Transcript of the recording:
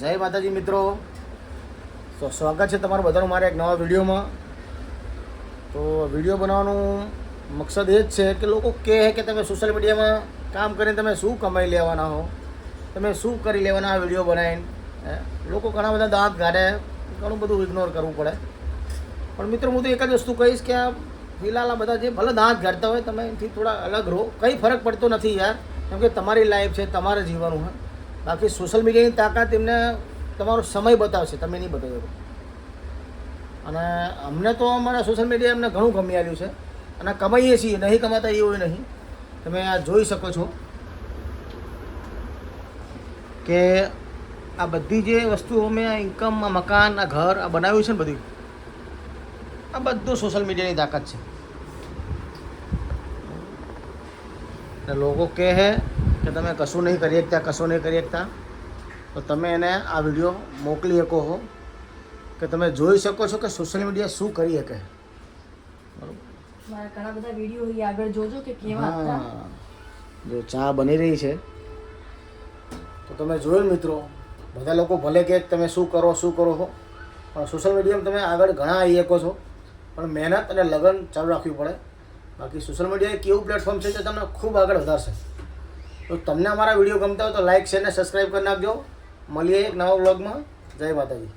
જય માતાજી મિત્રો, તો સ્વાગત છે તમારું બધાનું મારા એક નવા વિડીયોમાં. તો વિડીયો બનાવવાનું મકસદ એ જ છે કે લોકો કહે કે તમે સોશિયલ મીડિયામાં કામ કરીને તમે શું કમાઈ લેવાના હો, તમે શું કરી લેવાના આ વિડીયો બનાવીને. લોકો ઘણા બધા દાંત કાઢે, ઘણું બધું ઇગ્નોર કરવું પડે. પણ મિત્રો હું તો એક જ વસ્તુ કહીશ કે આ ફિલહાલ આ બધા જે ભલે દાંત કાઢતા હોય તમે એનાથી થોડા અલગ રહો, કંઈ ફરક પડતો નથી યાર. કેમ કે તમારી લાઈફ છે, તમારે જીવવાનું હોય. બાકી સોશિયલ મીડિયાની તાકાત એમને તમારો સમય બતાવશે, તમે નહીં બતાવ્યો. અને અમને તો અમારા સોશિયલ મીડિયા એમને ઘણું ગમી આવ્યું છે અને કમાઈએ છીએ, નહીં કમાતા એવું નહીં. તમે આ જોઈ શકો છો કે આ બધી જે વસ્તુઓ મેં આ ઇન્કમ, આ મકાન, આ ઘર આ બનાવ્યું છે ને બધું, આ બધું સોશિયલ મીડિયાની તાકાત છે. લોકો કહે કે તમે કશું નહીં કરી શકતા, કશું નહીં કરી શકતા, તો તમે એને આ વિડીયો મોકલી શકો છો કે તમે જોઈ શકો છો કે સોશિયલ મીડિયા શું કરી શકે. મારા ઘણા બધા વિડીયો આગળ જોજો કે કેવા હતા. જો ચા બની રહી છે તો તમે જોયું મિત્રો, બધા લોકો ભલે કે તમે શું કરો છો, પણ સોશિયલ મીડિયામાં તમે આગળ ઘણા આવી શકો છો, પણ મહેનત અને લગન ચાલુ રાખવી પડે. બાકી સોશિયલ મીડિયા એક એવું પ્લેટફોર્મ છે જે તમને ખૂબ આગળ વધારશે. તો તમને અમારા વિડીયો ગમતા હોય તો લાઇક, શેર અને સબસ્ક્રાઈબ કરી નાખજો. મળીએ એક નવા વ્લોગમાં. જય માતાજી.